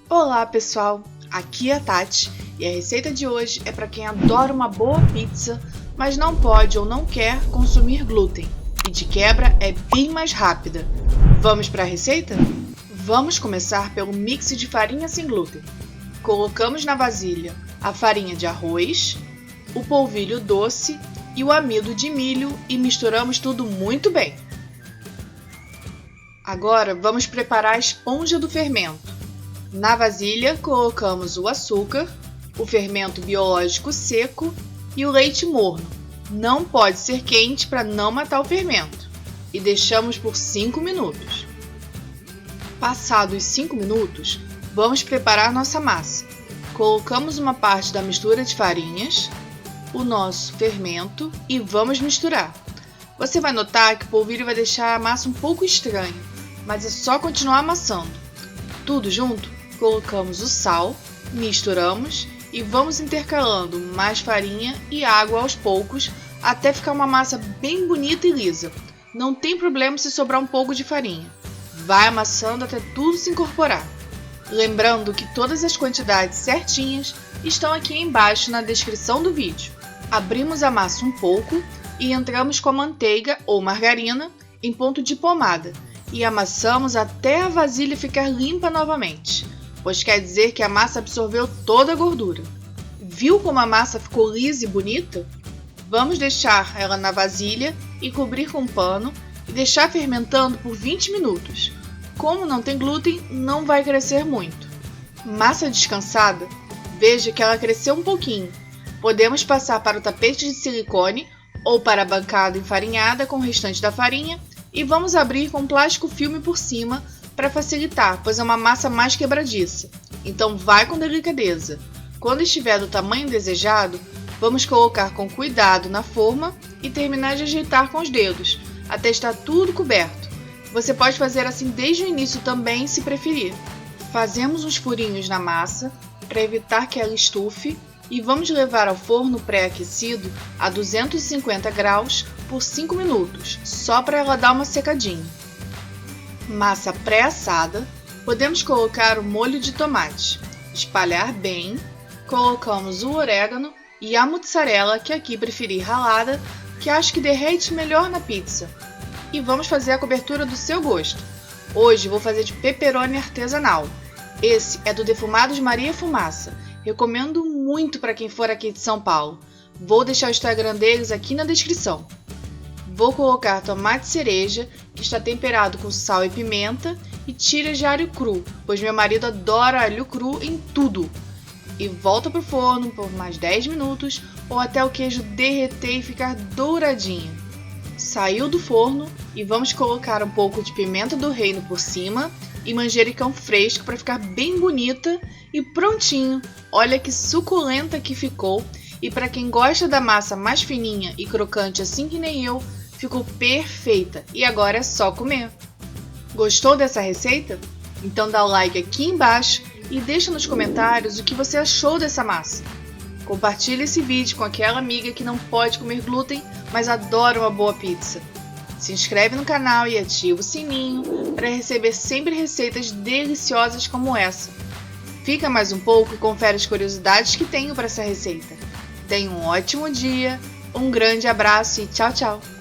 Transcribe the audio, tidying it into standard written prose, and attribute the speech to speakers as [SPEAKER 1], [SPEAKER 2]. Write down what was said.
[SPEAKER 1] Olá pessoal, aqui é a Tati e a receita de hoje é para quem adora uma boa pizza, mas não pode ou não quer consumir glúten e de quebra é bem mais rápida. Vamos para a receita? Vamos começar pelo mix de farinha sem glúten. Colocamos na vasilha a farinha de arroz, o polvilho doce e o amido de milho e misturamos tudo muito bem. Agora vamos preparar a esponja do fermento. Na vasilha colocamos o açúcar, o fermento biológico seco e o leite morno. Não pode ser quente para não matar o fermento. E deixamos por 5 minutos. Passados 5 minutos, vamos preparar nossa massa. Colocamos uma parte da mistura de farinhas, o nosso fermento e vamos misturar. Você vai notar que o polvilho vai deixar a massa um pouco estranha, mas é só continuar amassando. Tudo junto, colocamos o sal, misturamos e vamos intercalando mais farinha e água aos poucos até ficar uma massa bem bonita e lisa. Não tem problema se sobrar um pouco de farinha. Vai amassando até tudo se incorporar. Lembrando que todas as quantidades certinhas estão aqui embaixo na descrição do vídeo. Abrimos a massa um pouco e entramos com a manteiga ou margarina em ponto de pomada e amassamos até a vasilha ficar limpa novamente, pois quer dizer que a massa absorveu toda a gordura. Viu como a massa ficou lisa e bonita? Vamos deixar ela na vasilha e cobrir com pano e deixar fermentando por 20 minutos. Como não tem glúten, não vai crescer muito. Massa descansada, veja que ela cresceu um pouquinho. Podemos passar para o tapete de silicone ou para a bancada enfarinhada com o restante da farinha e vamos abrir com plástico filme por cima para facilitar, pois é uma massa mais quebradiça. Então vai com delicadeza. Quando estiver do tamanho desejado, vamos colocar com cuidado na forma e terminar de ajeitar com os dedos, até estar tudo coberto. Você pode fazer assim desde o início também, se preferir. Fazemos uns furinhos na massa para evitar que ela estufe e vamos levar ao forno pré-aquecido a 250 graus por 5 minutos, só para ela dar uma secadinha. Massa pré-assada, podemos colocar o molho de tomate, espalhar bem, colocamos o orégano e a mussarela, que aqui preferi ralada, que acho que derrete melhor na pizza. E vamos fazer a cobertura do seu gosto. Hoje vou fazer de pepperoni artesanal. Esse é do Defumados Maria Fumaça. Recomendo muito para quem for aqui de São Paulo. Vou deixar o Instagram deles aqui na descrição. Vou colocar tomate cereja, que está temperado com sal e pimenta, e tiras de alho cru, pois meu marido adora alho cru em tudo. E volta para o forno por mais 10 minutos ou até o queijo derreter e ficar douradinho. Saiu do forno e vamos colocar um pouco de pimenta do reino por cima e manjericão fresco para ficar bem bonita e prontinho. Olha que suculenta que ficou e para quem gosta da massa mais fininha e crocante assim que nem eu, ficou perfeita e agora é só comer. Gostou dessa receita? Então dá o like aqui embaixo e deixa nos comentários o que você achou dessa massa. Compartilhe esse vídeo com aquela amiga que não pode comer glúten, mas adora uma boa pizza. Se inscreve no canal e ativa o sininho para receber sempre receitas deliciosas como essa. Fica mais um pouco e confere as curiosidades que tenho para essa receita. Tenha um ótimo dia, um grande abraço e tchau, tchau!